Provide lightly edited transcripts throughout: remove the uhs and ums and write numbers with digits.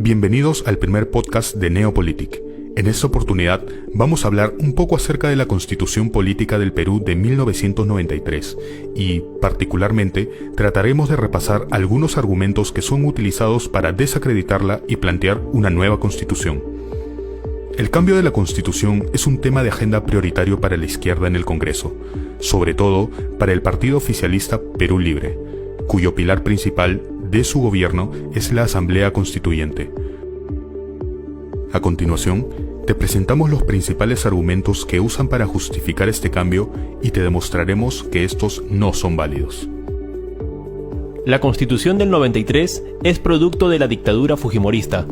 Bienvenidos al primer podcast de Neopolitik. En esta oportunidad vamos a hablar un poco acerca de la Constitución Política del Perú de 1993 y, particularmente, trataremos de repasar algunos argumentos que son utilizados para desacreditarla y plantear una nueva Constitución. El cambio de la Constitución es un tema de agenda prioritario para la izquierda en el Congreso, sobre todo para el partido oficialista Perú Libre, cuyo pilar principal de su gobierno es la Asamblea Constituyente. A continuación, te presentamos los principales argumentos que usan para justificar este cambio y te demostraremos que estos no son válidos. La Constitución del 93 es producto de la dictadura fujimorista.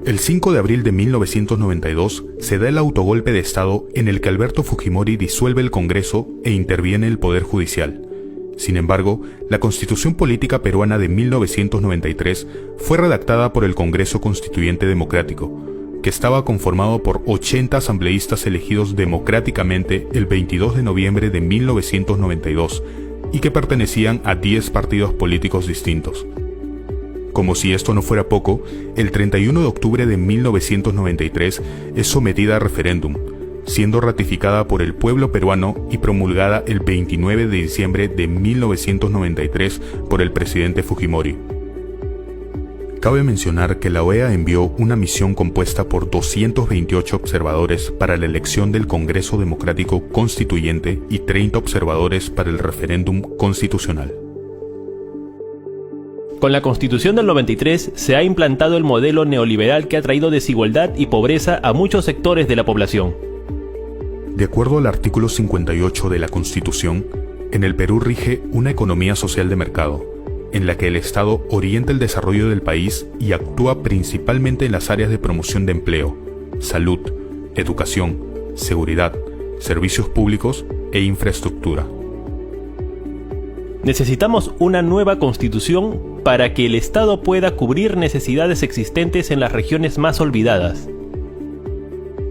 El 5 de abril de 1992 se da el autogolpe de Estado en el que Alberto Fujimori disuelve el Congreso e interviene el Poder Judicial. Sin embargo, la Constitución Política Peruana de 1993 fue redactada por el Congreso Constituyente Democrático, que estaba conformado por 80 asambleístas elegidos democráticamente el 22 de noviembre de 1992 y que pertenecían a 10 partidos políticos distintos. Como si esto no fuera poco, el 31 de octubre de 1993 es sometida a referéndum, siendo ratificada por el pueblo peruano y promulgada el 29 de diciembre de 1993 por el presidente Fujimori. Cabe mencionar que la OEA envió una misión compuesta por 228 observadores para la elección del Congreso Democrático Constituyente y 30 observadores para el referéndum constitucional. Con la Constitución del 93 se ha implantado el modelo neoliberal que ha traído desigualdad y pobreza a muchos sectores de la población. De acuerdo al artículo 58 de la Constitución, en el Perú rige una economía social de mercado, en la que el Estado orienta el desarrollo del país y actúa principalmente en las áreas de promoción de empleo, salud, educación, seguridad, servicios públicos e infraestructura. Necesitamos una nueva Constitución para que el Estado pueda cubrir necesidades existentes en las regiones más olvidadas.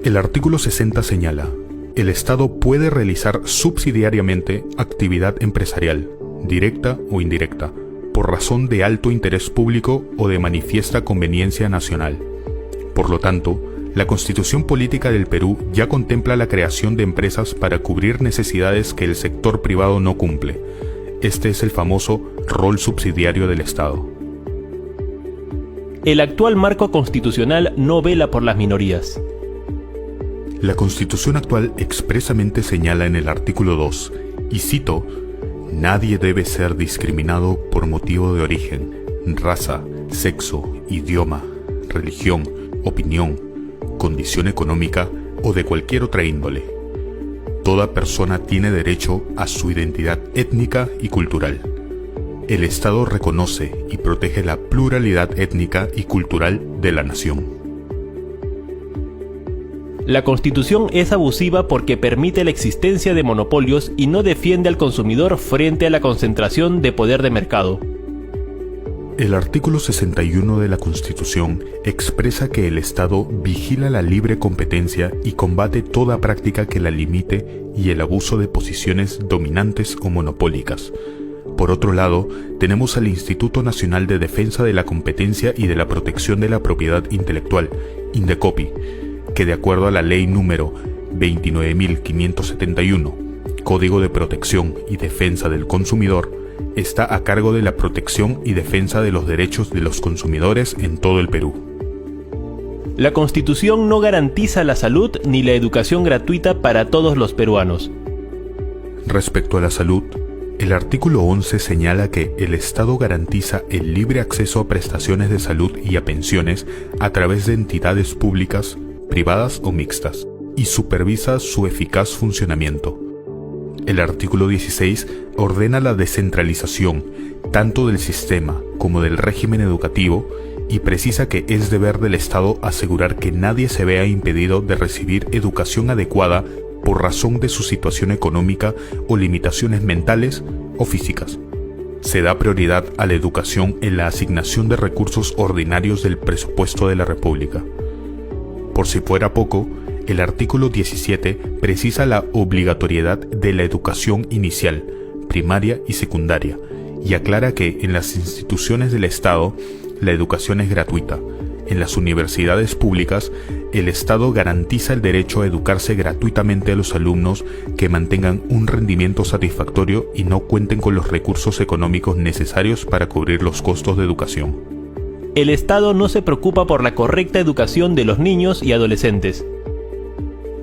El artículo 60 señala: el Estado puede realizar subsidiariamente actividad empresarial, directa o indirecta, por razón de alto interés público o de manifiesta conveniencia nacional. Por lo tanto, la Constitución Política del Perú ya contempla la creación de empresas para cubrir necesidades que el sector privado no cumple. Este es el famoso rol subsidiario del Estado. El actual marco constitucional no vela por las minorías. La Constitución actual expresamente señala en el artículo 2, y cito: nadie debe ser discriminado por motivo de origen, raza, sexo, idioma, religión, opinión, condición económica o de cualquier otra índole. Toda persona tiene derecho a su identidad étnica y cultural. El Estado reconoce y protege la pluralidad étnica y cultural de la nación. La Constitución es abusiva porque permite la existencia de monopolios y no defiende al consumidor frente a la concentración de poder de mercado. El artículo 61 de la Constitución expresa que el Estado vigila la libre competencia y combate toda práctica que la limite y el abuso de posiciones dominantes o monopólicas. Por otro lado, tenemos al Instituto Nacional de Defensa de la Competencia y de la Protección de la Propiedad Intelectual, INDECOPI, que de acuerdo a la ley número 29.571, Código de Protección y Defensa del Consumidor, está a cargo de la protección y defensa de los derechos de los consumidores en todo el Perú. La Constitución no garantiza la salud ni la educación gratuita para todos los peruanos. Respecto a la salud, el artículo 11 señala que el Estado garantiza el libre acceso a prestaciones de salud y a pensiones a través de entidades públicas, privadas o mixtas, y supervisa su eficaz funcionamiento. El artículo 16 ordena la descentralización tanto del sistema como del régimen educativo y precisa que es deber del Estado asegurar que nadie se vea impedido de recibir educación adecuada por razón de su situación económica o limitaciones mentales o físicas. Se da prioridad a la educación en la asignación de recursos ordinarios del presupuesto de la República. Por si fuera poco, el artículo 17 precisa la obligatoriedad de la educación inicial, primaria y secundaria, y aclara que en las instituciones del Estado la educación es gratuita. En las universidades públicas, el Estado garantiza el derecho a educarse gratuitamente a los alumnos que mantengan un rendimiento satisfactorio y no cuenten con los recursos económicos necesarios para cubrir los costos de educación. El Estado no se preocupa por la correcta educación de los niños y adolescentes.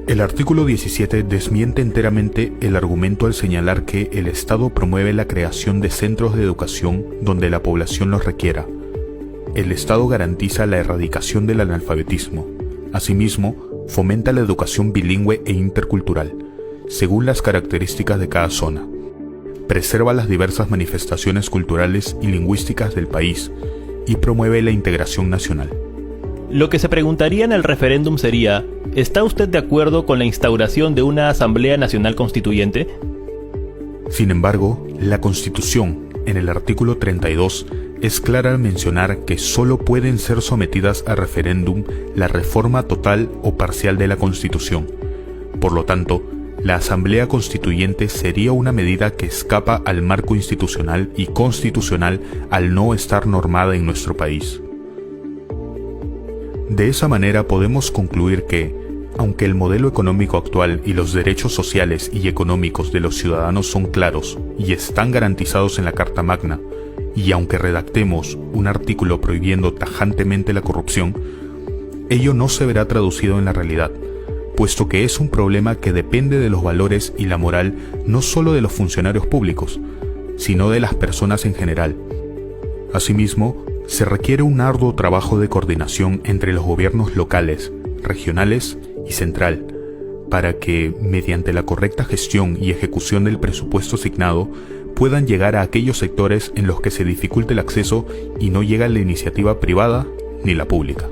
El artículo 17 desmiente enteramente el argumento al señalar que el Estado promueve la creación de centros de educación donde la población los requiera. El Estado garantiza la erradicación del analfabetismo. Asimismo, fomenta la educación bilingüe e intercultural, según las características de cada zona. Preserva las diversas manifestaciones culturales y lingüísticas del país y promueve la integración nacional. Lo que se preguntaría en el referéndum sería, ¿está usted de acuerdo con la instauración de una Asamblea Nacional Constituyente? Sin embargo, la Constitución, en el artículo 32, es clara al mencionar que solo pueden ser sometidas a referéndum la reforma total o parcial de la Constitución. Por lo tanto, la Asamblea Constituyente sería una medida que escapa al marco institucional y constitucional al no estar normada en nuestro país. De esa manera podemos concluir que, aunque el modelo económico actual y los derechos sociales y económicos de los ciudadanos son claros y están garantizados en la Carta Magna, y aunque redactemos un artículo prohibiendo tajantemente la corrupción, ello no se verá traducido en la realidad, puesto que es un problema que depende de los valores y la moral no solo de los funcionarios públicos, sino de las personas en general. Asimismo, se requiere un arduo trabajo de coordinación entre los gobiernos locales, regionales y central, para que, mediante la correcta gestión y ejecución del presupuesto asignado, puedan llegar a aquellos sectores en los que se dificulte el acceso y no llega la iniciativa privada ni la pública.